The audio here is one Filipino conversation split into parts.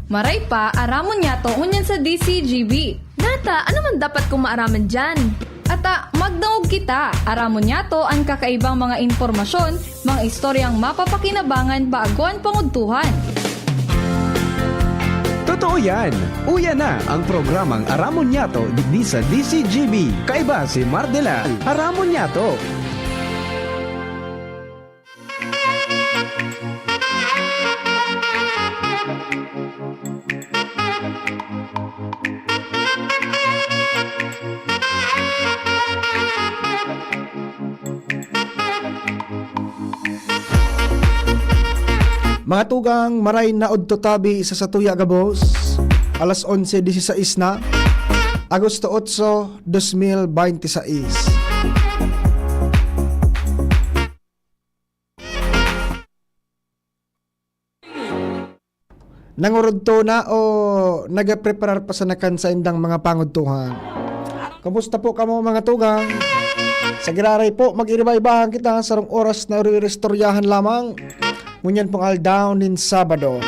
Maray pa, aramon niya to ngunyan sa DCGB. Nata, ano man dapat kong maaraman dyan? Ata, magdangog kita. Aramon niya to ang kakaibang mga impormasyon, mga istoryang mapapakinabangan baguan panguntuhan. Totoo yan! Uya na ang programang Aramon Yato digdi sa DCGB. Kaiba si Mardela. Aramon Yato. Mga tugang maray na udto tabi sa Satuya Gabos, alas 11:16 na, Agosto 8, 2026. Nangurudto na o nagapreparar pa sa nakan sa indang mga pangudtuhan? Kamusta po kamo mga tugang? Sa giraray po, mag-iribay-bahan kita sa rong oras na re-restoryahan lamang. Ngunyan pong aldaw nin Sabado.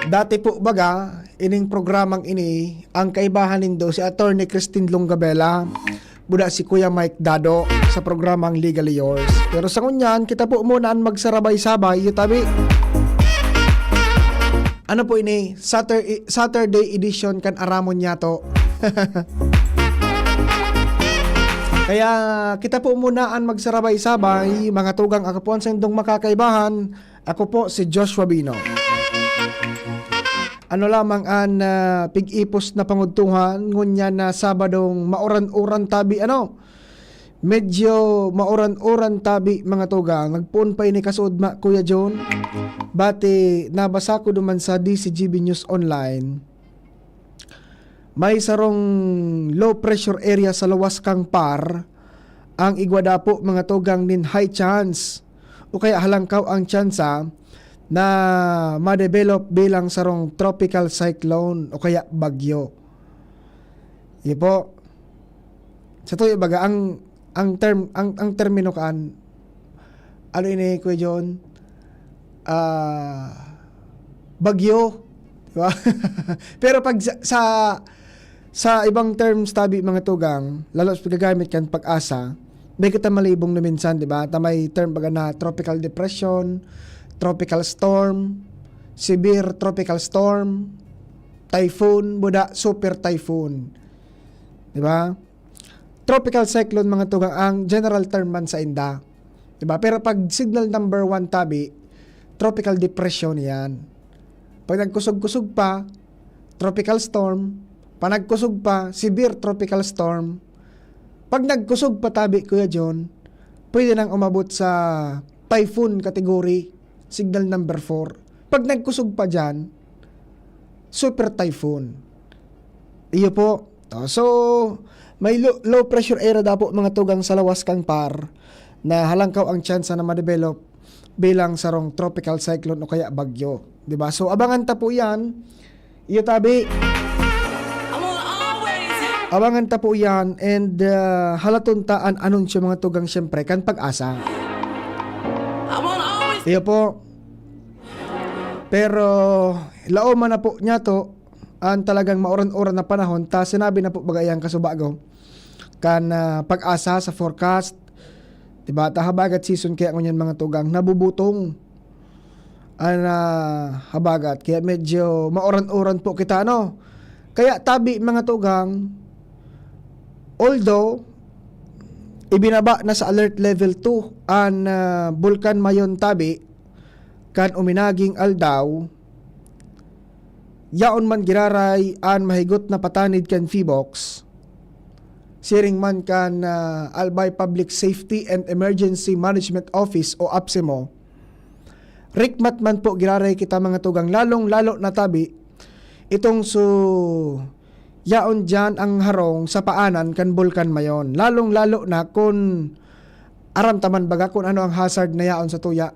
Dati po baga, ining programang ini, ang kaibahan nindo si Attorney Christine Longabella, buda si Kuya Mike Dado sa programang Legally Yours. Pero sa ngunyan, kita po muna ang magsarabay-sabay, yutabi. Ano po ini? Saturday edition kan aramon niya to. Kaya kita po muna ang magsarabay-sabay, mga tugang ako po ang sendong makakaibahan. Ako po si Joshua Bino. Ano lamang ang pig-ipos na pangudtuhan, ngunya na Sabadong mauran-uran tabi, medyo mauran-uran tabi mga tugang. Nagpuon pa ini kasud ma Kuya John. Bati nabasa ko duman sa DCGB News Online. May sarong low pressure area sa lawas kang par. Ang igwada po mga tugang nin high chance o kaya halangkaw ang tsansa na ma-develop bilang sarong tropical cyclone o kaya bagyo. Ipo. Sa tuyo baga ang termino kaan ano ini Kuya John? Bagyo, di ba? Pero pag sa ibang terms tabi mga tugang, lalo sa pagagamit kan pag-asa, may kita malibong na minsan, di ba? May term baga na tropical depression, tropical storm, severe tropical storm, typhoon, buda super typhoon. Di ba? Tropical cyclone mga tugang ang general term man sa inda. Di ba? Pero pag signal number 1 tabi, tropical depression yan. Pag nagkusog-kusog pa, tropical storm. Pag nagkusog pa, severe tropical storm. Pag nagkusog pa tabi, Kuya John, pwede nang umabot sa typhoon category, signal number 4. Pag nagkusog pa dyan, super typhoon. Iyo po. So, may low pressure area da po mga tugang sa lawas kang par na halangkaw ang chance na ma-develop bilang sarong tropical cyclone o kaya bagyo. Diba? So, abangan ta po yan. Iyo tabi. Abangan ta po yan and halaton ta an anunsyo mga tugang syempre kan pag-asa. Iyo po. Pero lao man na po niya to ang talagang mauran-uran na panahon ta sinabi na po bagayang kasubago kan pag-asa sa forecast. Diba? Ta habagat season kaya ngunyan mga tugang nabubutong an habagat kaya medyo mauran-uran po kita Kaya tabi mga tugang, although ibinaba na sa alert level 2 ang Bulkan Mayon tabi kan uminaging aldaw, yaon man giraray an mahigot na patanid kan Phibox, siring man kan Albay Public Safety and Emergency Management Office o APSEMO, rikmat man po giraray kita mga tugang lalong-lalo na tabi itong yaon dyan ang harong sa paanan kan Bulkan Mayon. Lalong-lalo na kung aramtaman baga kung ano ang hazard na yaon sa tuya.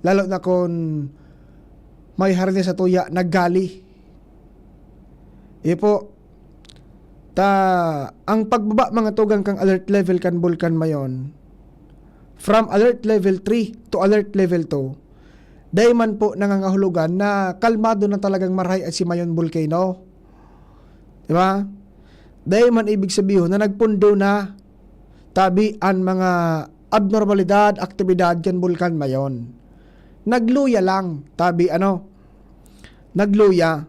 Lalo na kung may harne sa tuya naggali. Ipo, ang pagbaba mga tugang kang alert level kan Bulkan Mayon, from alert level 3 to alert level 2, Dahil man po nangangahulugan na kalmado na talagang marahay at si Mayon Volcano. Di ba? Dahil man ibig sabihin na nagpundo na tabi ang mga abnormalidad, aktibidad kan bulkan Mayon. Nagluya lang, tabi nagluya.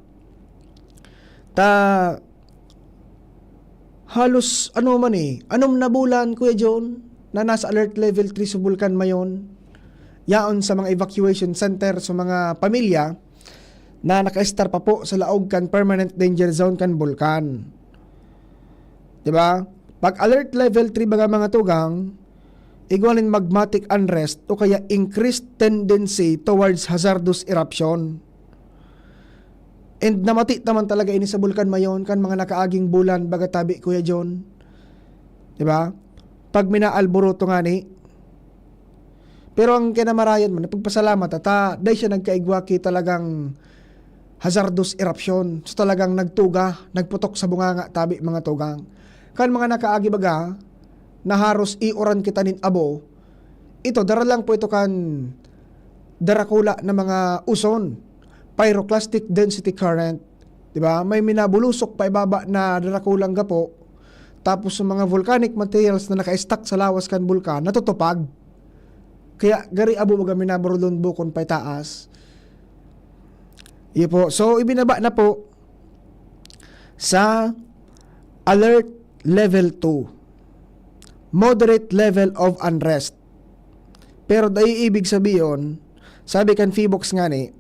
Halos anom na bulan Kuya John na nasa alert level 3 sa bulkan Mayon. Yaon sa mga evacuation center sa mga pamilya na naka-star pa po sa laog kan permanent danger zone kan bulkan. 'Di ba? Pag alert level 3 baga mga tugang, igualin magmatic unrest o kaya increased tendency towards hazardous eruption. And namati naman talaga ini sa bulkan Mayon kan mga nakaaging bulan baga tabi Kuya John. 'Di ba? Pag minaalboroto nga ni. Pero ang kinamarayan man, napagpasalamat at dahil siya nagkaigwaki talagang hazardous eruption. So talagang nagputok sa bunganga tabi mga tugang. Kan mga nakaagi baga, na haros iuran kita nin abo, ito, dara lang po ito kan darakula na mga uson, pyroclastic density current. Diba? May minabulusok pa ibaba na darakulang gapo, tapos yung mga volcanic materials na naka-stack sa lawas kan bulkan, natutupag. Kaya gari abo baga minaburlon bukon pa itaas. Iyo po. So, ibinaba na po sa alert level 2. Moderate level of unrest. Pero dahil ibig sabihin, sabi kan Feebox nga ni,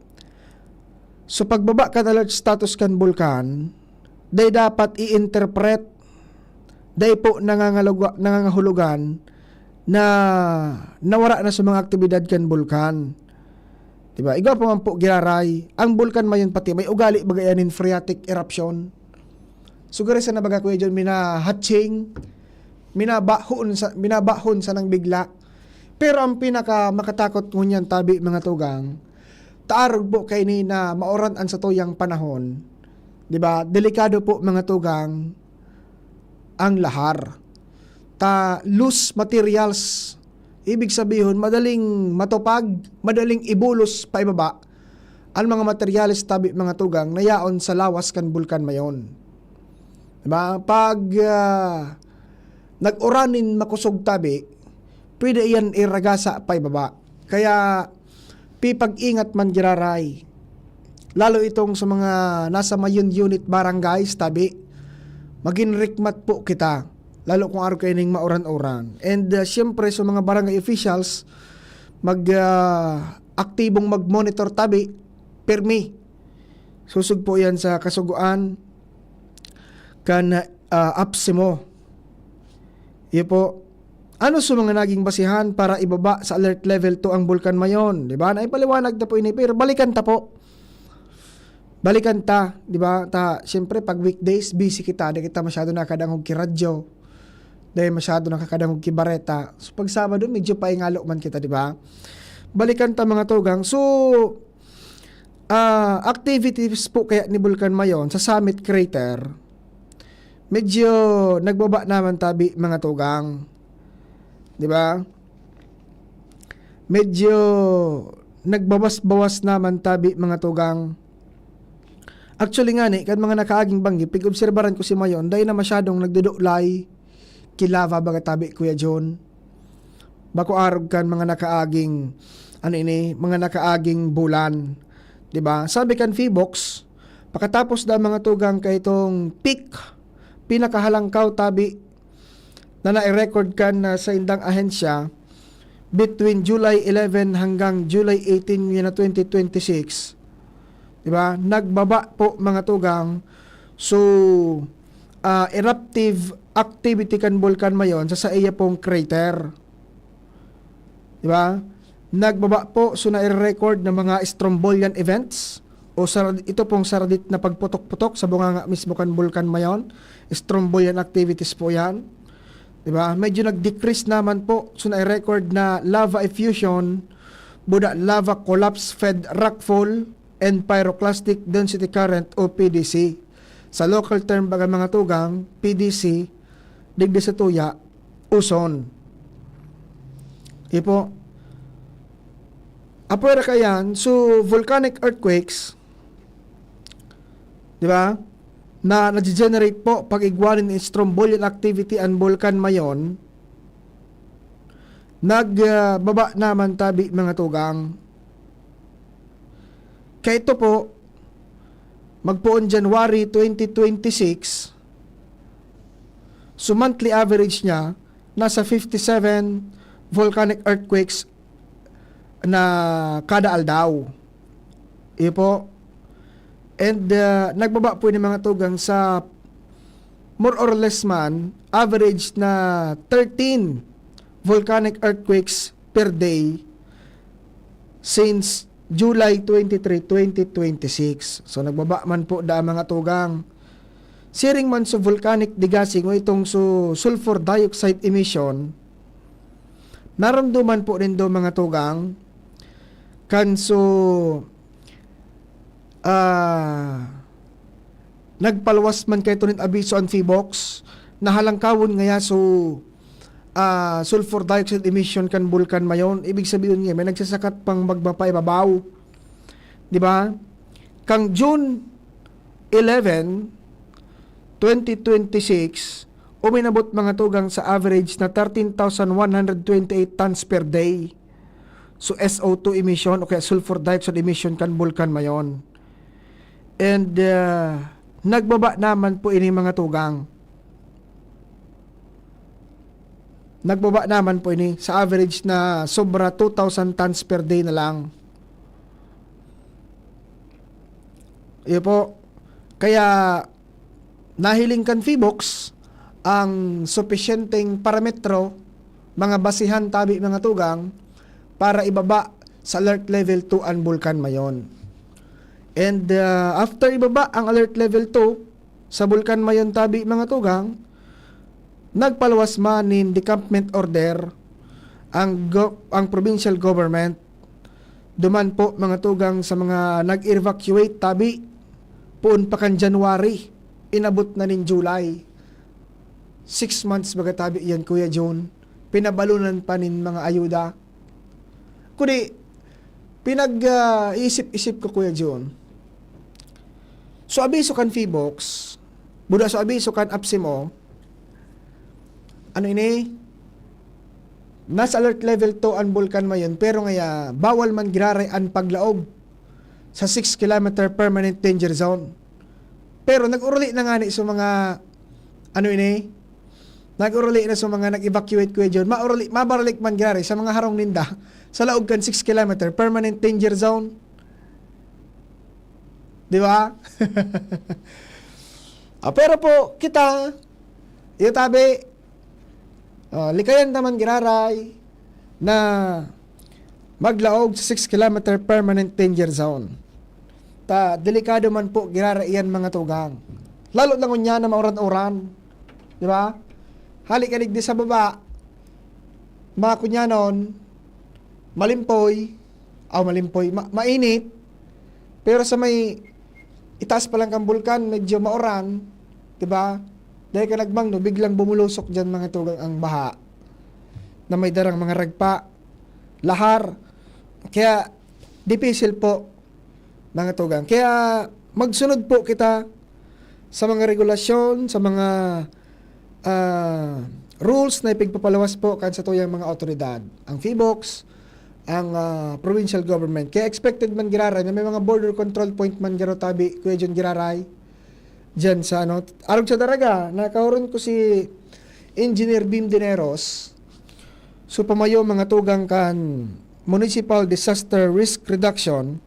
so pagbaba kan alert status kan bulkan, dahil dapat i-interpret, dahil po nangangahulugan na nawara na sa mga aktibidad kan bulkan. Diba? Igaw pa man po giraray, ang bulkan Mayon pati may ugali bagayanin phreatic eruption. Sugari sa nabaga Kuya John, minahatching, minabahon sa nang bigla. Pero ang pinaka makatakot ngunyan tabi mga tugang, taarog po kay ni na maoran an sa tuyang panahon. Diba? Delikado po mga tugang ang lahar. Loose materials, ibig sabihin madaling matupag, madaling ibulos pa ibaba ang mga materials tabi mga tugang na yaon sa lawas kan bulkan Mayon. Diba? Pag nag-uranin makusog tabi, pwede yan iragasa pa ibaba. Kaya pipag-ingat man giraray, lalo itong sa mga nasa Mayon unit barangays tabi, maging rikmat po kita, lalo kung araw kayo ning mauran-uran. And siyempre sa mga barangay officials, aktibong mag-monitor tabi, permi. Susug po yan sa kasuguan, kan APSIMO. Iyo po. Ano sa mga naging basihan para ibaba sa alert level 2 ang bulkan Mayon? Diba? Naipaliwanag na po ini, pero balikan ta po. Balikan ta, di ba? Siyempre pag weekdays busy kita, di kita masyado nakadangog ki radyo. Dahil masyado nakakadangog ki bareta. So pag Sabado medyo paingalo man kita, di ba? Balikan ta mga tugang. So activities po kaya ni Bulkan Mayon sa Summit Crater, medyo nagbaba naman tabi mga tugang. Di ba? Medyo nagbawas-bawas naman tabi mga tugang. Actually nga ni, kan mga nakaaging banggi, pig-obserbaran ko si Mayon, dahil na masyadong nagduduklay, kilava baga tabi Kuya John. Bako arog kan mga nakaaging, mga nakaaging bulan. 'Di ba? Sabi kan Feebox, pagkatapos da mga tugang kay itong peak, pinakahalangkaw tabi, na na-record kan sa indang ahensya, between July 11 hanggang July 18 yun na 2026. Diba? Nagbaba po mga tugang. So eruptive activity kan bulkan Mayon sa iya pong crater. Diba? Nagbaba po, so na-record ng mga strombolian events o ito pong saradit na pagputok-putok sa bunganga mismo kan bulkan Mayon. Strombolian activities po yan. Diba? Medyo nag-decrease naman po, so na-record na lava effusion, buda lava collapse fed rockfall, and pyroclastic density current o PDC. Sa local term baga mga tugang, PDC, digdi sa tuya, uson. Ipo. Apuera kayan, so volcanic earthquakes, di ba? Na nag-generate po pag igwanin in strombolian activity ang bulkan mayon, nagbaba naman tabi mga tugang. Kaya ito po, magpoon January 2026, so monthly average niya, nasa 57 volcanic earthquakes na kada aldaw. Iyo po. And nagbaba po yung mga tugang sa more or less man, average na 13 volcanic earthquakes per day since July 23, 2026. So nagbaba man po da mga tugang. Siring man sa volcanic degassing o itong sulfur dioxide emission, naramdaman po rin do mga tugang kan nagpalwas man kay tunin abiso ang Feebox na halangkawon ngaya sulfur dioxide emission kan bulkan mayon. Ibig sabihin nga may nagsasakat pang magbapay babaw, di ba? Kang June 11, 2026, uminabot mga tugang sa average na 13,128 tons per day. So SO2 emission o kaya sulfur dioxide emission kan bulkan mayon. And nagbaba naman po ini mga tugang. Nagbaba naman po ini sa average na sobra 2,000 tons per day na lang. Iyo po. Kaya nahiling kan Feebox ang sufficienteng parametro, mga basihan tabi mga tugang, para ibaba sa alert level 2 ang bulkan mayon. And after ibaba ang alert level 2 sa bulkan mayon tabi mga tugang, nagpalwas man in decampment order ang provincial government. Duman po mga tugang sa mga nag-evacuate tabi puun pa kan January, inabot na nin July. 6 months baga tabi yan Kuya John, pinabalunan pa nin mga ayuda. Kundi pinag-isip-isip ko Kuya John, so abiso kan Feebox, buda so abiso kan Apsimo, ano ini? Nasa alert level 2 ang bulkan mayon, pero ngaya bawal man giraray ang paglaog sa 6 km permanent danger zone. Pero nag-uruli na nga ni sa mga ano ini? Nag-uruli na sa mga nag-evacuate Kuya John. Mabaralik man giraray sa mga harong ninda sa laog kan 6 km permanent danger zone. Di ba? Pero po kita itabi likayan naman giraray na maglaog sa 6 km permanent danger zone. Delikado man po giraray yan mga tugang. Lalo lang unya na mauran-uran. Di ba? Halik kanig di sa baba, mga kunyanon, mainit, pero sa may itaas pa lang kang bulkan, medyo mauran, di ba? Dahil ka nagbang, no, biglang bumulusok dyan mga tugang ang baha na may darang mga ragpa, lahar. Kaya, dipisil po mga tugang. Kaya, magsunod po kita sa mga regulasyon, sa mga rules na ipigpapalawas po kan sa tuyang mga otoridad. Ang Feebox, ang provincial government. Kaya expected man giraray na may mga border control point man garo tabi Kuya John giraray dyan sa ano. Arog sa daraga, nakaroon ko si Engineer Bim Dineros. So pamayo mga tugang kan Municipal Disaster Risk Reduction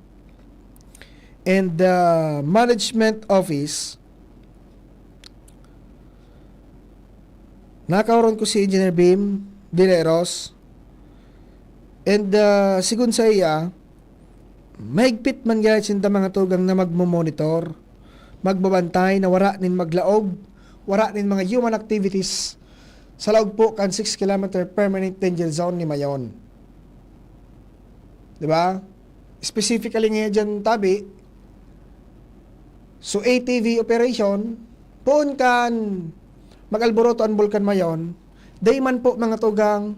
and Management Office. Nakaroon ko si Engineer Bim Dineros. And sigun sa iya, mahigpit man gaya sinta mga tugang na magmomonitor, magbabantay na wara nin maglaog, wara nin mga human activities sa laog po kan 6 km permanent danger zone ni mayon. Diba? Specifically nga dyan tabi, so ATV operation, poon kan mag-alboroto ang bulkan mayon, day man po mga tugang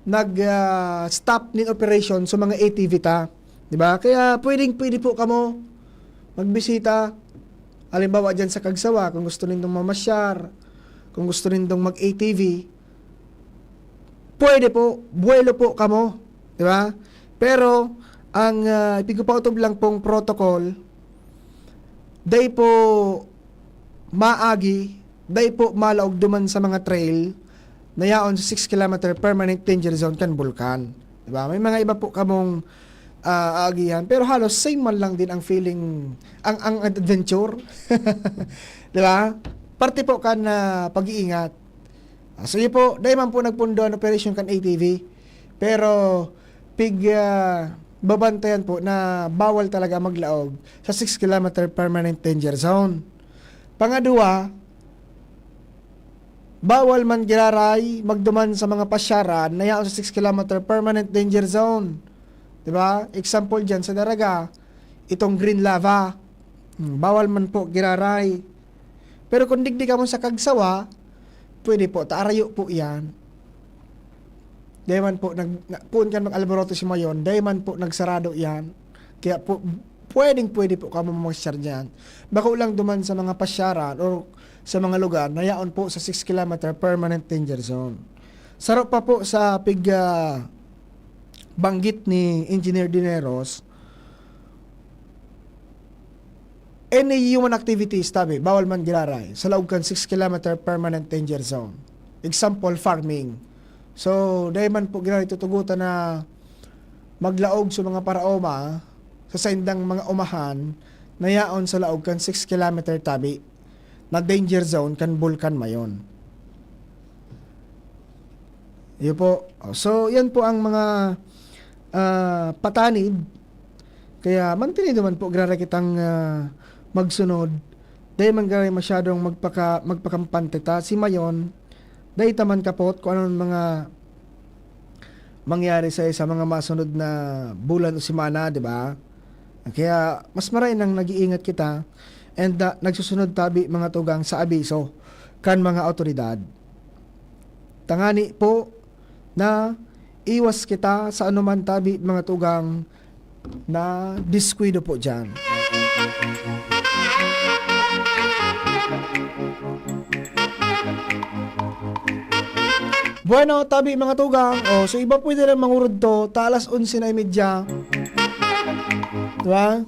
nag-stop nin operation sa mga ATV ta. Di ba? Kaya pwede po kamo magbisita. Halimbawa dyan sa Kagsawa, kung gusto nindong mamasyar, kung gusto nindong mag-ATV, pwede po, buwelo po kamo. Di ba? Pero, ang ipigupautob lang pong protocol, day po maagi, day po malaog duman sa mga trail na yaon sa 6 km permanent danger zone kan Bulkan. Diba? May mga iba po kamong aagihan, pero halos same man lang din ang feeling, ang adventure. Diba? Parte po kan pag-iingat. So yun po, dahil man po nagpundo ang operation kan ATV, pero babantayan po na bawal talaga maglaog sa 6 km permanent danger zone. Pangadua, bawal man giraray magduman sa mga pasyaran na yaon sa 6 km permanent danger zone. Diba? Example dyan sa Daraga, itong green lava. Bawal man po giraray. Pero kung digdi ka mo sa Kagsawa, pwede po, taarayo po yan. Dahil man po, puun kan mag-alboroto si Mayon, dahil man po nagsarado yan. Kaya po, pwede po ka mamasyar dyan. Bako lang duman sa mga pasyaran o sa mga lugar na yaon po sa 6 km permanent danger zone. Sarap pa po sa banggit ni Engineer Dineros, any human activities, bawal man giraray sa loob kan 6 km permanent danger zone. Example, farming. So, dahil man po giraray tutugutan na maglaog sa mga paraoma sa saindang mga umahan na yaon sa laog kan 6 km tabi na danger zone kan Bulkan mayon. Yun po. So, yan po ang mga patanid. Kaya mantinido man po grabe kitang magsunod. Dahil man grabe masyadong magpakampante ta. Si Mayon, dahil taman kapot kung anong mga mangyari sa mga masunod na bulan o simana, di ba? Kaya mas maray nang nag-iingat kita and nagsusunod tabi mga tugang sa abiso kan mga otoridad. Tangani po na iwas kita sa anuman tabi mga tugang na diskwido po dyan. Bueno, tabi mga tugang. So iba pwede rin mangurod to. Talas 11:30. Diba?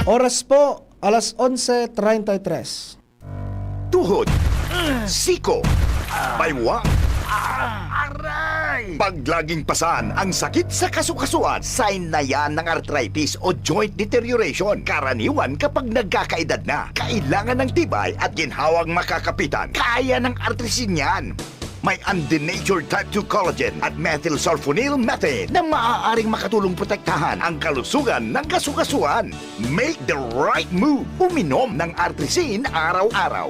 Oras po, alas 11:33. Tuhod, siko, baywa, aray! Paglaging pasan ang sakit sa kasukasuan, sign na yan ng arthritis o joint deterioration. Karaniwan kapag nagkakaedad na, kailangan ng tibay at ginhawang makakapitan. Kaya ng artrisin yan. May undenatured type 2 collagen at methylsulfonyl methane na maaaring makatulong protektahan ang kalusugan ng kasukasuan. Make the right move. Uminom ng artrisin araw-araw.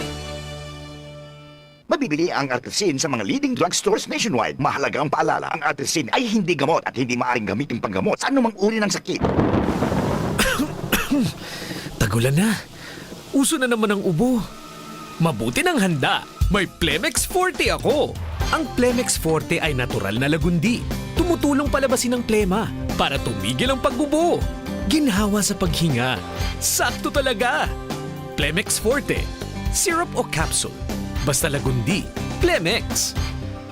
Mabibili ang artrisin sa mga leading drugstores nationwide. Mahalagang paalala, ang artrisin ay hindi gamot at hindi maaaring gamitin panggamot sa anumang uri ng sakit. Tagulan na. Uso na naman ang ubo. Mabuti ng handa. May Plemex Forte ako. Ang Plemex Forte ay natural na lagundi. Tumutulong palabasin ang plema para tumigil ang pagbubo. Ginhawa sa paghinga. Sakto talaga. Plemex Forte. Syrup o capsule. Basta lagundi. Plemex.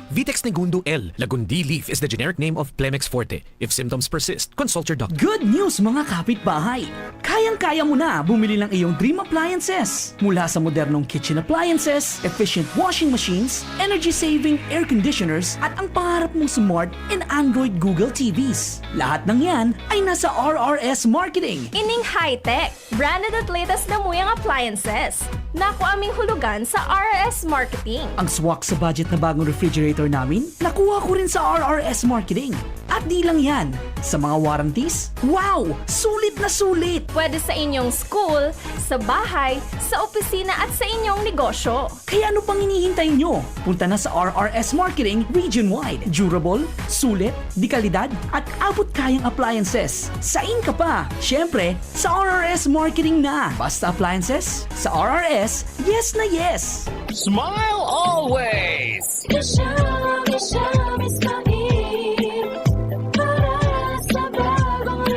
Vitex Negundo L. Lagundi leaf is the generic name of Plemex Forte. If symptoms persist, consult your doctor. Good news mga kapitbahay! Kayang-kaya mo na bumili ng iyong dream appliances. Mula sa modernong kitchen appliances, efficient washing machines, energy-saving air conditioners, at ang pangarap mong smart and Android Google TVs. Lahat ng yan ay nasa RRS Marketing. Ining high-tech, branded at latest na muyang appliances. Naku aming hulugan sa RRS Marketing. Ang swak sa budget na bagong refrigerator namin, nakuha ko rin sa RRS Marketing. At di lang yan, sa mga warranties, wow! Sulit na sulit! Pwede sa inyong school, sa bahay, sa opisina at sa inyong negosyo. Kaya ano pang hinihintay nyo? Punta na sa RRS Marketing region-wide. Durable, sulit, di kalidad, at abot kayang appliances. Sain ka pa! Siyempre, sa RRS Marketing na! Basta appliances, sa RRS, yes na yes! Smile always! Kasama is kahit para sa bagong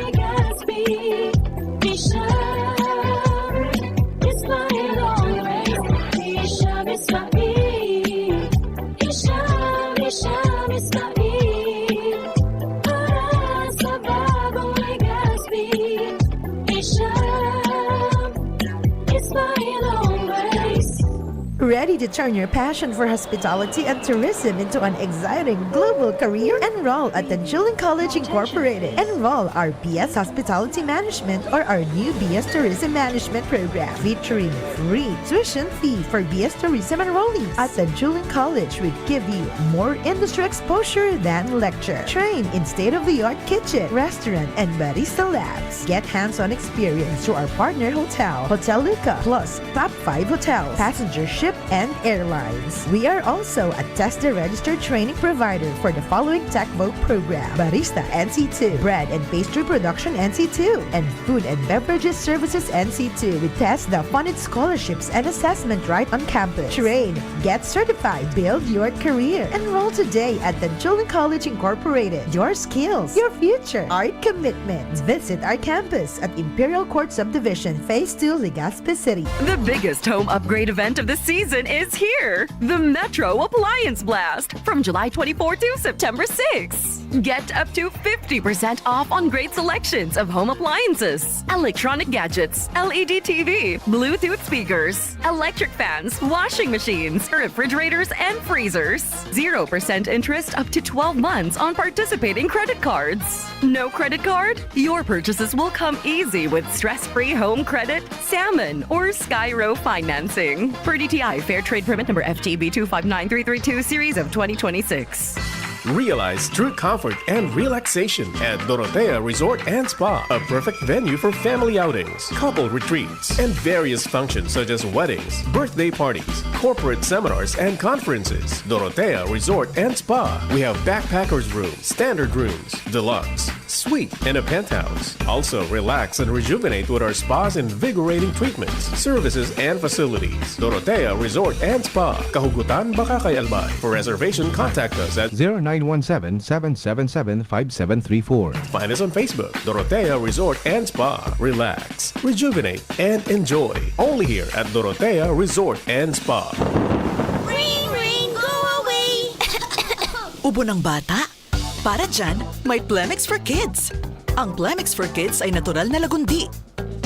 Ready to turn your passion for hospitality and tourism into an exciting global career? Enroll at the Julian College Incorporated. Enroll our BS Hospitality Management or our new BS Tourism Management program featuring free tuition fee for BS Tourism enrollees. At the Julian College, we give you more industry exposure than lecture. Train in state-of-the-art kitchen, restaurant, and barista labs. Get hands-on experience through our partner hotel, Hotel Luca, plus top 5 hotels, passenger ship, and airlines. We are also a TESDA registered training provider for the following Tech Vogue program: Barista NC2, Bread and Pastry Production NC2, and Food and Beverages Services NC2 with TESDA funded scholarships and assessment right on campus. Train, get certified, build your career. Enroll today at the Julian College Incorporated. Your skills, your future, our commitment. Visit our campus at Imperial Court Subdivision, Phase 2, Legazpi City. The biggest home upgrade event of the season is here. The Metro Appliance Blast from July 24 to September 6. Get up to 50% off on great selections of home appliances, electronic gadgets, LED TV, Bluetooth speakers, electric fans, washing machines, refrigerators, and freezers. 0% interest up to 12 months on participating credit cards. No credit card? Your purchases will come easy with stress-free home credit, salmon, or Skyro financing. Per DTI Fair Trade Permit number FTB 259332 series of 2026. Realize true comfort and relaxation at Dorotea Resort and Spa, a perfect venue for family outings, couple retreats, and various functions such as weddings, birthday parties, corporate seminars, and conferences. Dorotea Resort and Spa. We have backpackers room, standard rooms, deluxe, suite, and a penthouse. Also, relax and rejuvenate with our spa's invigorating treatments, services, and facilities. Dorotea Resort and Spa, Kahugutan, Bakakay, Albay. For reservation, contact us at 0917-777-5734. Find us on Facebook, Dorotea Resort and Spa. Relax, rejuvenate, and enjoy. Only here at Dorotea Resort and Spa. Ring, ring, go away! Ubo ng bata? Para dyan, may Plemix for Kids. Ang Plemix for Kids ay natural na lagundi.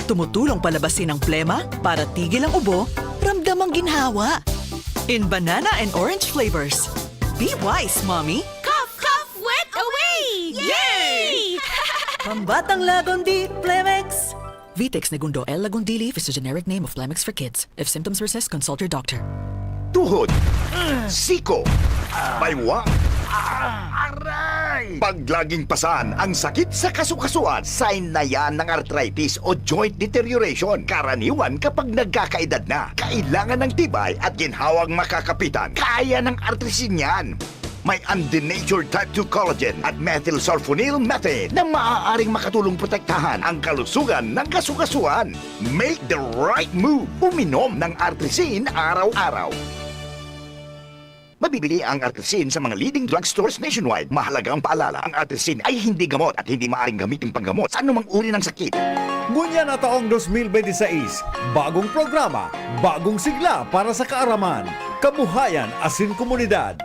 Tumutulong palabasin ang plema para tigil ang ubo, ramdam ang ginhawa. In banana and orange flavors. Be wise, Mommy! Cough, cough, wet away! Yay! Pambatang lagundi, Plemix! Vitex Negundo L. Lagundi Leaf is the generic name of Plemix for Kids. If symptoms persist, consult your doctor. Tuhod, siko, baywa, aray! Pag laging pasan ang sakit sa kasukasuan, sign na yan ng arthritis o joint deterioration. Karaniwan kapag nagkakaedad na, kailangan ng tibay at ginhawang makakapitan. Kaya ng artrisin yan. May undenatured type 2 collagen at methylsulfonyl methane na maaaring makatulong protektahan ang kalusugan ng kasukasuan. Make the right move. Uminom ng artrisin araw-araw. Mabibili ang artrisin sa mga leading drugstores nationwide. Mahalaga ang paalala, ang artrisin ay hindi gamot at hindi maaaring gamitin panggamot sa anumang uri ng sakit. Ngunya na taong 2026, bagong programa, bagong sigla para sa kaaraman, kabuhayan asin komunidad.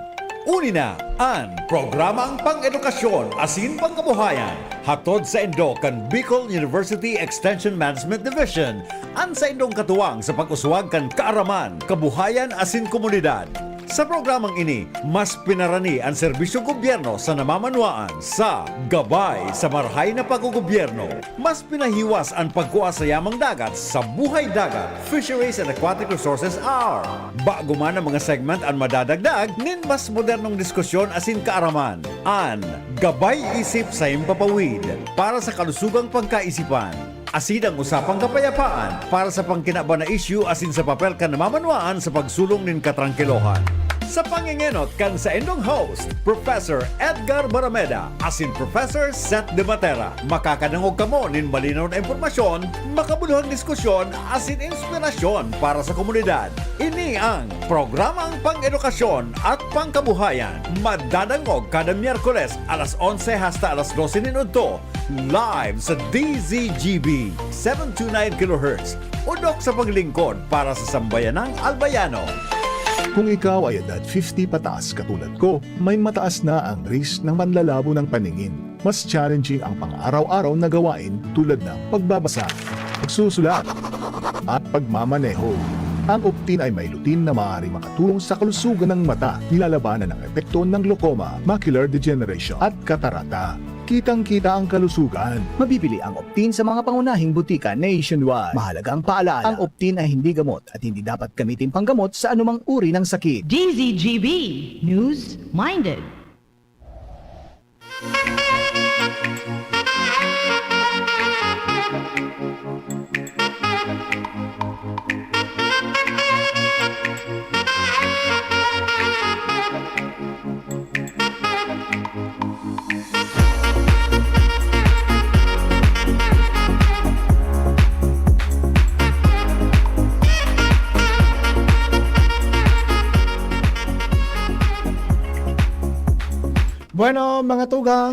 Unina ang programang pang-edukasyon asin pangkabuhayan. Hatod sa Indo kan Bicol University Extension Management Division. An sa Indong katuwang sa pag-uswag kan kaaraman, kabuhayan asin komunidad. Sa programang ini, mas pinarani ang serbisyong gobyerno sa namamanwaan sa gabay sa marhay na paggogobyerno. Mas pinahiwas ang pagkuha sa yamang dagat sa Buhay Dagat, Fisheries and Aquatic Resources Hour. Bago man ang mga segment ang madadagdag, nin mas modernong diskusyon asin kaaraman. An Gabay Isip sa Impapawid para sa kalusugang pagkaisipan. Asin ang usapang kapayapaan para sa pangkinaba na issue asin sa papel ka namamanwaan sa pagsulong nin katrangkilohan. Sa pangingenot kan sa indong host, Professor Edgar Barameda asin Professor Seth De Matera. Makakadangog kamo nin malinaw na impormasyon, makabuluhang diskusyon asin inspirasyon para sa komunidad. Ini ang programang pang-edukasyon at pangkabuhayan. Madadangog kada Miyerkules alas 11 hasta alas 12 minuto. Live sa DZGB 729 kHz. Udok sa paglingkod para sa sambayanang Albayano. Kung ikaw ay edad 50 pataas katulad ko, may mataas na ang risk ng manlalabo ng paningin. Mas challenging ang pang-araw-araw na gawain tulad ng pagbabasa, pagsusulat, at pagmamaneho. Ang Optin ay may lutin na maaaring makatulong sa kalusugan ng mata, nilalabanan ng epekto ng glaucoma, macular degeneration at katarata. Kitang-kita ang kalusugan. Mabibili ang Optin sa mga pangunahing butika nationwide. Mahalagang paalala, ang Optin ay hindi gamot at hindi dapat gamitin panggamot sa anumang uri ng sakit. DZGB News Minded. Bueno, mga tugang,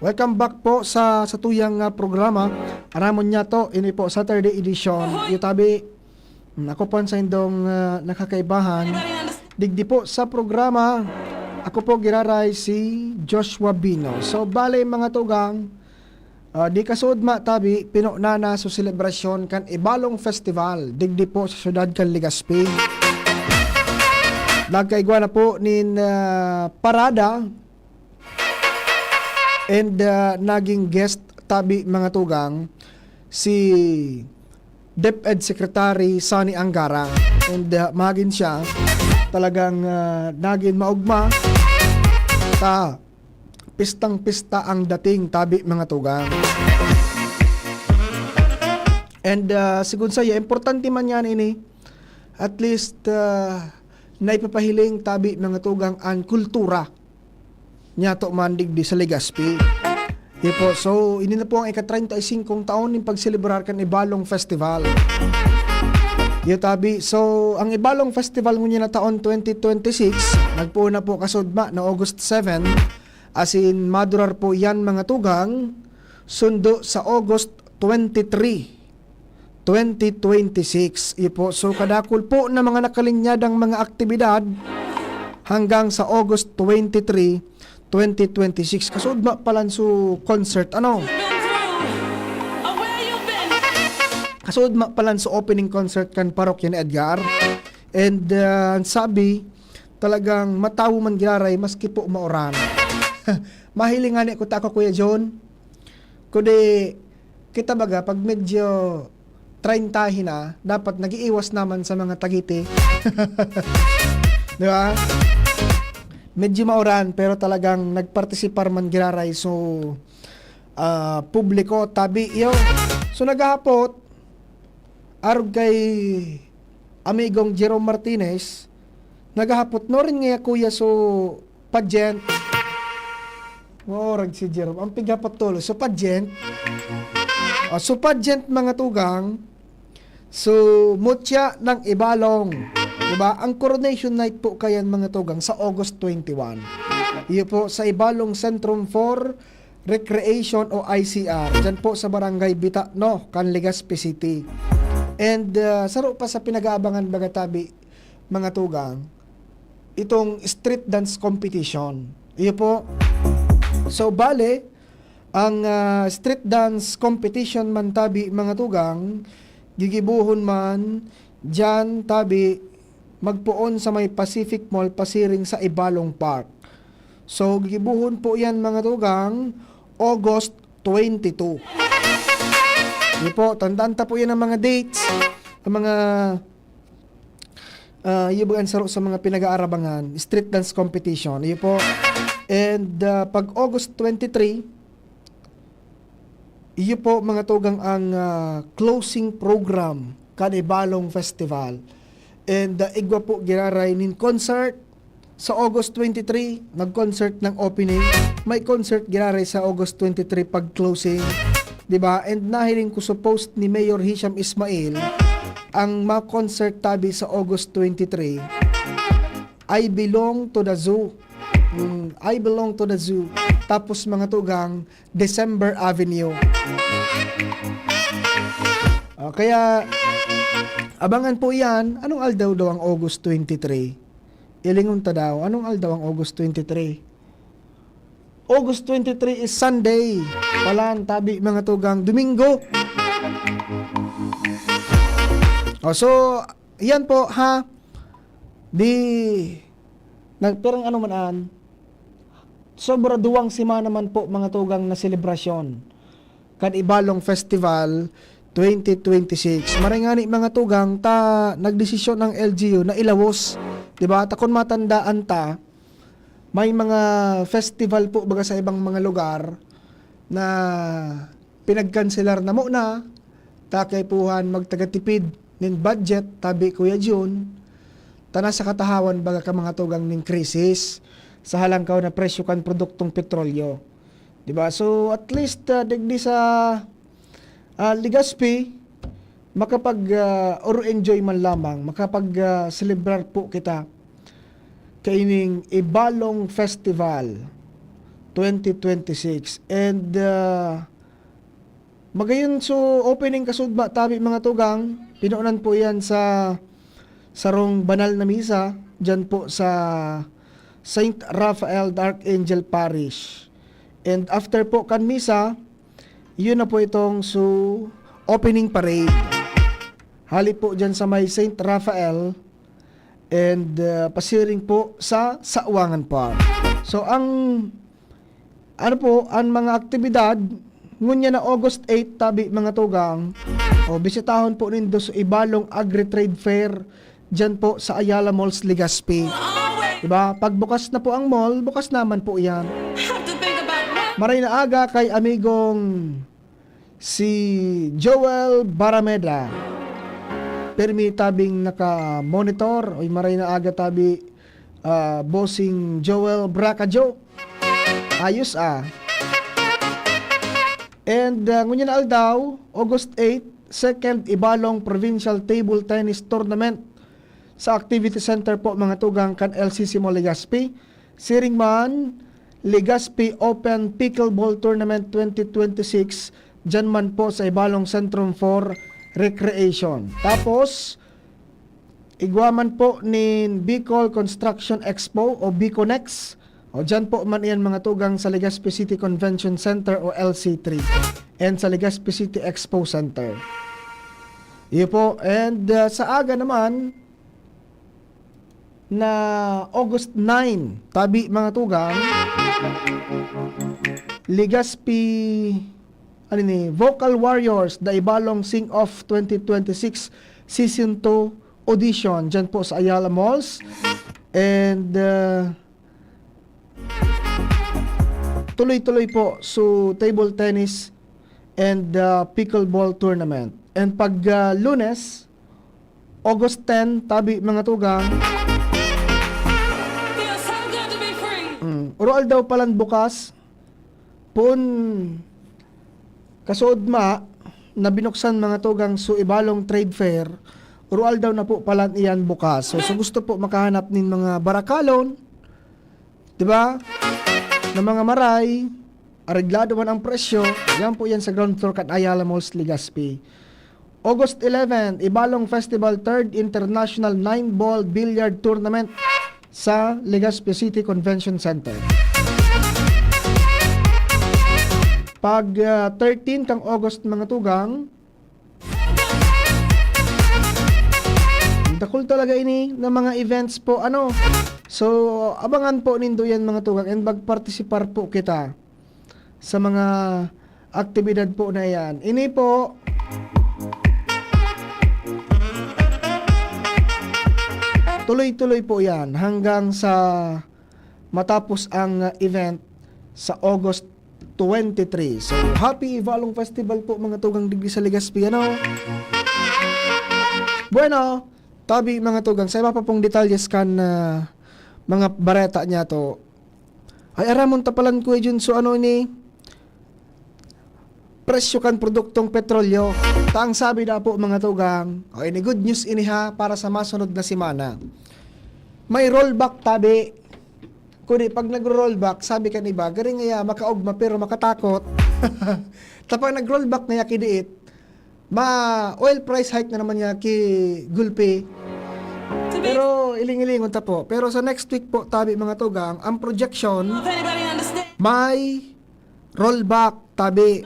welcome back po sa tuyang programa. Aramon niya to, ini po Saturday edition. Yutabi, ako po sa indong nakakaibahan. Digdi po sa programa, ako po giraray si Joshua Bino. So, bale mga tugang, di kasud tabi, pinunana sa selebrasyon kan Ibalong Festival. Digdi po sa syudad kan Legazpi. Nagkaigwa na po nin parada. And naging guest tabi mga tugang si DepEd Secretary Sonny Angara. And magin siya talagang naging maugma ta pistang-pista ang dating tabi mga tugang. And sigun saya importante man yan ini at least naipapahiling tabi mga tugang ang kultura niya to mandig di sa Legazpi. Ipo, so ini na po ang ika-35 taon ng pagselebrar kan Ibalong Festival. Tabi, so ang Ibalong Festival ngunya na taon 2026, nagpuuna po kasudma na August 7, as in madurar po yan mga tugang, sundo sa August 23, 2026. Ipo, so kadakul po na mga nakalinyadang mga aktibidad hanggang sa August 23, 2026. Kasudma palanso concert, kasudma palanso opening concert kan parokya ni Edgar. And sabi, talagang matawo man giraray maski po mauran. Mahilingan ko ta ko Kuya John. Kundi kita baga pag medyo 30 na, dapat nagiiwas naman sa mga tagiti. Di ba? Medyo mauran pero talagang nagpartisipar man giraray so publiko tabi yo. So naghahapot arog kay amigong Jerome Martinez, naghahapot no rin nga kuya so pageant. Rag si Jerome ang pighapot tolo so pageant. So pageant mga tugang, so mutya ng Ibalong. Diba? Ang coronation night po kayan mga tugang sa August 21. Iyo po sa Ibalong Centrum for Recreation o ICR. Diyan po sa Barangay Bitano, Legazpi City. And saro pa sa pinag-aabangan bagatabi mga tugang, itong street dance competition. Iyo po. So bale, ang street dance competition man tabi mga tugang, gigibuhon man dyan tabi magpuon sa may Pacific Mall pasiring sa Ibalong Park. So gibuhon po yan mga tugang August 22. Hindi po, tandaan ta po yan ang mga dates, ang mga yubagan saro sa mga pinag-aarabangan, street dance competition. Hindi po. And pag August 23, iyo po mga tugang ang closing program kan Ibalong Festival. And igwa po giraray nin concert sa August 23, nag-concert ng opening. May concert giraray sa August 23 pag closing. 'Di ba? And nahiling ko supposed ni Mayor Hisham Ismail ang ma-concert tabi sa August 23. I belong to the zoo. I belong to the zoo. Tapos mga tugang December Avenue. Kaya abangan po yan. Anong aldaw daw ang August 23? Ilingon ta daw. Anong aldaw ang August 23? August 23 is Sunday. Palan, tabi mga tugang Domingo. So, yan po ha. Di nagperang ano manan. Sobra duwang simana naman po mga tugang na selebrasyon. Kan Ibalong Festival 2026. Maringani mga tugang ta nagdesisyon ng LGU na ilawos, 'di ba? Ta kun matandaan ta, may mga festival po baga sa ibang mga lugar na pinagkanselar na mo na takay puhan magtagatipid nin budget tabi Kuya June tana sa katahawan baga ka mga tugang ning krisis sa halangkaw na presyo kan produktong petrolyo, di ba? So at least digdi sa Legazpi makapag or enjoy man lamang makapag celebrar po kita kaining Ibalong Festival 2026 and magayon so opening kasudba tabi mga tugang pinuunan po yan sa sarong banal na misa dyan po sa Saint Raphael the Archangel Parish, and after po kan misa yun na po itong opening parade hali po dyan sa may Saint Raphael and pasiring po sa Sawangan Park. So ang ano po ang mga aktibidad ngunya na August 8 tabi mga tugang o bisitahon po nindo sa Ibalong Agri-Trade Fair dyan po sa Ayala Malls, Legazpi. Diba? Pagbukas na po ang mall, bukas naman po yan. Maray na aga kay amigong si Joel Barameda. Permi tabing naka-monitor o maray na aga tabi bossing Joel Bracajo. Ayos And ngunyan na aldaw, August 8, second Ibalong Provincial Table Tennis Tournament sa Activity Center po mga tugang kan LCC mo Legazpi. Siringman, Legazpi Open Pickleball Tournament 2026 dyan man po sa Ibalong Centrum for Recreation. Tapos, igwaman po ni Bicol Construction Expo o Biconex. O dyan po man yan mga tugang sa Legazpi City Convention Center o LC3 and sa Legazpi City Expo Center. Iyo po. And sa aga naman na August 9, tabi mga tugang, Legazpi Vocal Warriors, The Ibalong Sing Off 2026 Season 2 Audition dyan po sa Ayala Malls. And tuloy-tuloy po so table tennis and pickleball tournament. And pag Lunes, August 10, tabi mga tugang, urual daw palan bukas, pun kasuod ma, na binuksan mga tugang so Ibalong Trade Fair, urual daw na po palan iyan bukas. So gusto po makahanap nin mga barakalon, di ba? Na mga maray, areglado man ang presyo, yan po yan sa ground floor kan Ayala Malls, Legazpi. August 11, Ibalong Festival 3rd International 9-Ball Billiard Tournament sa Legazpi City Convention Center. Pag 13 kang August mga tugang, dakol talaga ini ng mga events po so abangan po nindo yan mga tugang and magpartisipar po kita sa mga aktibidad po na yan. Ini po tuloy-tuloy po yan hanggang sa matapos ang event sa August 23. So happy Ibalong Festival po mga tugang digdi sa Legazpi. Bueno, tabi mga tugang, sa iba pa pong detalyes kan mga bareta niya to. Ay aramon tapalan ko yun so ini presyo kan produktong petrolyo. Taang sabi na po mga tugang, o ini good news ini ha para sa masunod na simana. May rollback tabi. Kundi pag nag-rollback, sabi kan iba, garing nga makaugma pero makatakot. Tapos nag-rollback na kidiit, oil price hike na naman niya ki gulpi. Pero iling-ilingon ta po. Pero sa next week po tabi mga tugang, ang projection may rollback tabi.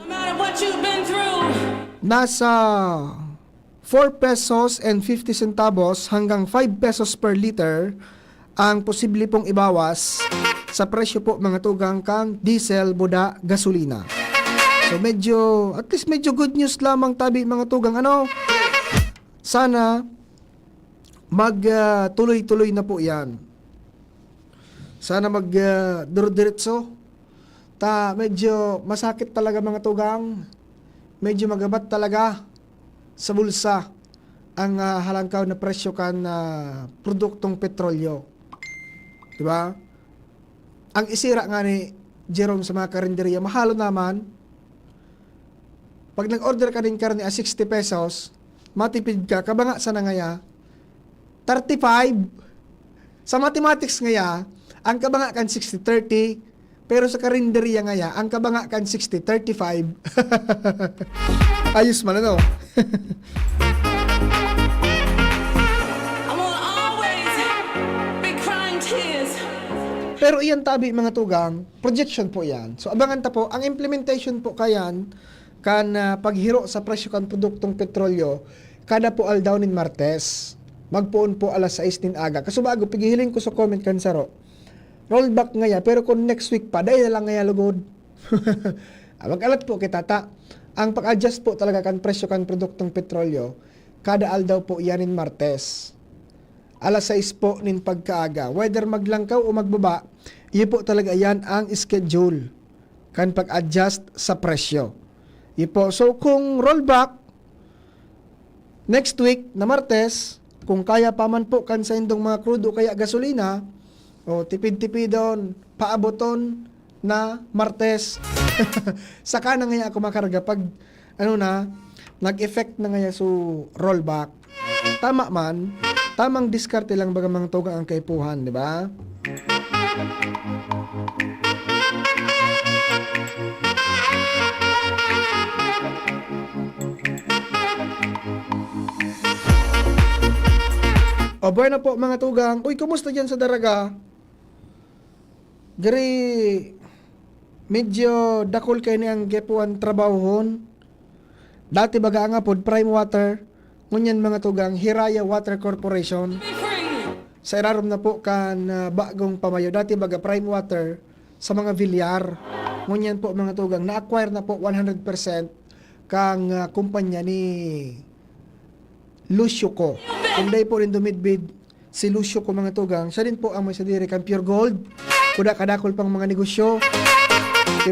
Nasa 4 pesos and 50 centavos hanggang 5 pesos per liter ang posible pong ibawas sa presyo po mga tugang kang diesel, buda, gasolina. So medyo, at least medyo good news lamang tabi mga tugang ano. Sana tuloy-tuloy na po yan. Sana duro-diretso. Medyo masakit talaga mga tugang. Medyo magabat talaga sa bulsa ang halangkaw na presyo kan produktong petrolyo. Diba? Ang isira nga ni Jerome sa mga karinderya, mahalo naman. Pag nag-order ka din karne 60 pesos, matipid ka, kabanga sa nangaya, 35. Sa mathematics ngaya, ang kabanga kan 60-30, pero sa karinderya ngaya, ang kabanga kan 60-35. Ayos man ano? Pero iyan tabi mga tugang, projection po yan. So abangan ta po, ang implementation po kayan, kan paghiro sa presyo kan produktong petrolyo, kada po aldaw nin Martes. Magpuon po alas 6 nin aga. Kasubago, pigihiling ko sa comment kan saro. Rollback ngaya, pero kung next week pa, dahil na lang ngaya lugod. Mag-alat po kita ta. Ang pag-adjust po talaga kan presyo kan produktong petrolyo, kada aldaw po yanin Martes. Alas 6 po nin pagkaaga. Whether maglangkaw o magbaba, iyon po talaga yan ang schedule kan pag-adjust sa presyo. Iyon po. So kung rollback, next week na Martes, kung kaya pa man po kan sa indong mga crude o kaya gasolina, o tipid-tipidon, paaboton na Martes. Saka na nga ako makarga pag nag-effect na nga so rollback. Tama man, tamang diskarte lang baga mga tugang ang kaipuhan, di ba? O buwan na po mga tugang. Uy, kumusta dyan sa Daraga? Gari, medyo dakol kayo niyang gepuan trabahon. Dati baga nga pod Prime Water. Ngunyan mga tugang, Hiraya Water Corporation. Sa irarom na po kan bagong pamayo. Dati baga Prime Water sa mga Villar. Ngunyan po mga tugang, na-acquire na po 100% kang kumpanya ni Lucio ko. Kung day po rin dumidbid si Lucio ko mga tugang, siya din po ang may sadiri kan Pure Gold. Kuda kadakol pang mga negosyo.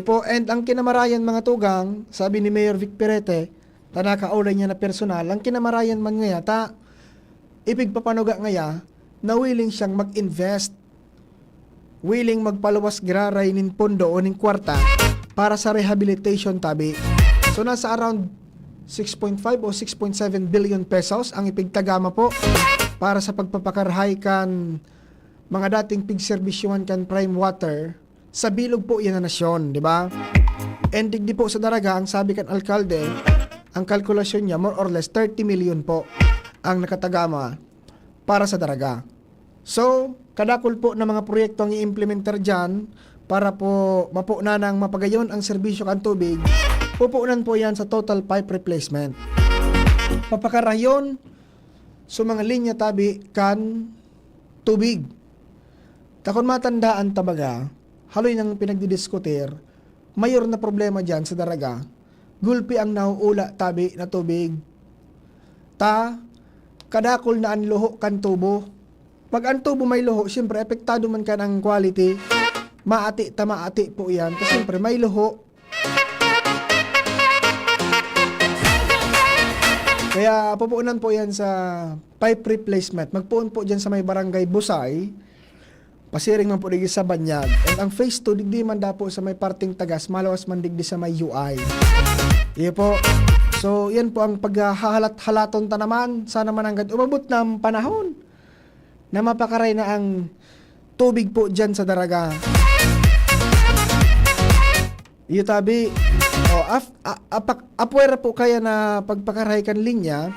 Po, and ang kinamarayan mga tugang, sabi ni Mayor Vic Perete, tanakaulay niya na personal, ang kinamarayan man ngaya, ipigpapanuga ngaya, na willing siyang mag-invest, willing magpaluwas graray nin pondo o nin kwarta para sa rehabilitation tabi. So nasa around 6.5 o 6.7 billion pesos ang ipigtagama po para sa pagpapakarhay kan mga dating pigserbisyuhan kan Prime Water sa bilog po yan na nasyon, di ba? And digdi po sa Daraga, ang sabi kan alkalde, ang kalkulasyon niya more or less 30 million po ang nakatagama para sa Daraga. So, kadakol po na mga proyekto ang i-implementer dyan para po mapuna ng mapagayon ang serbisyo kan tubig. Pupuunan po yan sa total pipe replacement. Papakarayon sa mga linya tabi kan tubig. Takon matandaan tabaga, haloy nang pinagdidiskutir, mayor na problema dyan sa Daraga, gulpi ang nauula tabi na tubig. Kadakol na ang luho kan tubo. Pag ang tubo may luho, siyempre epektado man ka ng quality, maati po yan, kasi siyempre may luho. Kaya pupuunan po yan sa pipe replacement. Magpuun po dyan sa may barangay Busay. Pasiring man po digdi sa Banyag. And ang phase 2, digdi man da po sa may parting Tagas. Malawas man digdi sa may UI. Iyo po. So, yan po ang paghahalat-halaton ta naman. Sana man hanggang umabot ng panahon na mapakaray na ang tubig po dyan sa Daraga. Iyo tabi. Apwera po kaya na pagpakaray kan linya,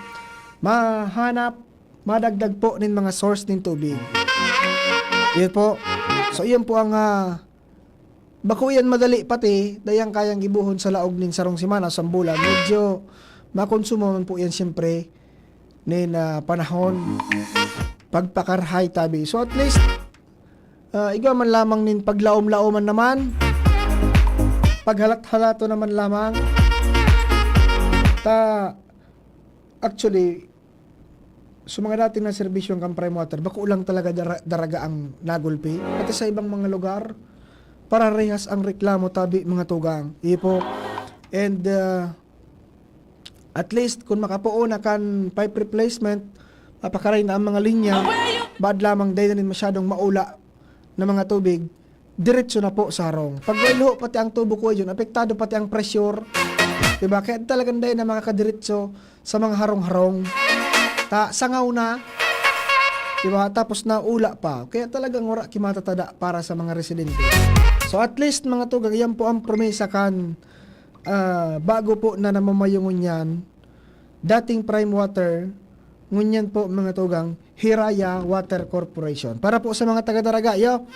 madagdag po nin mga source nin tubig. Yan po. So, iyan po ang bako yan madali pati, dayang kayang gibuhon sa laog nin sarong simana, sambulan. Medyo makonsumo man po yan siyempre na panahon pagpakarhay tabi. So at least igaw man lamang nin paglaom-laoman naman, paghalat-halato naman lamang ta actually so mga dating na serbisyong kang prime water bako lang talaga daraga ang nagulpi pati sa ibang mga lugar para rehas ang reklamo tabi mga tugang ipo. And at least kung makapuo na kan pipe replacement mapakaray na ang mga linya bad lamang dahil na masyadong maula na mga tubig diretso na po sa harong. Pag walo pati ang tubo ko yun, apektado pati ang pressure. Diba? Kaya talagang dahil na makakadiretso sa mga harong-harong. Sangaw na. Diba? Tapos na ula pa. Kaya talagang wala kimatatada para sa mga residente. So at least mga tugag, yan po ang promesa kan bago po na namamayungon yan, dating Prime Water, ngunyan po mga tugang, Hiraya Water Corporation. Para po sa mga taga-Daraga, yo.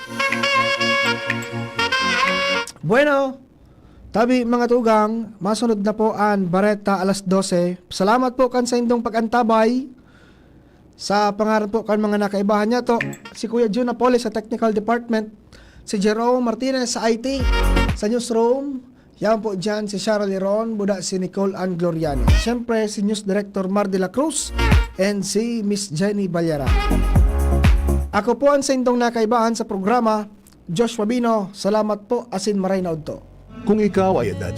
Bueno, tabi mga tugang, masunod na po ang Bareta alas 12. Salamat po kan sa indong pag-antabay. Sa pangarap po kan mga nakaibahan niya to, si Kuya Jun Napoles sa Technical Department, si Jerome Martinez sa IT, sa Newsroom, yan po dyan si Cheryl Leron, buda si Nicole Ann Gloriani. Siyempre si News Director Mar de la Cruz and si Miss Jenny Balyara. Ako po ang sa indong nakaibahan sa programa, Joshua Bino. Salamat po, asin maray na udto. Kung ikaw ay edad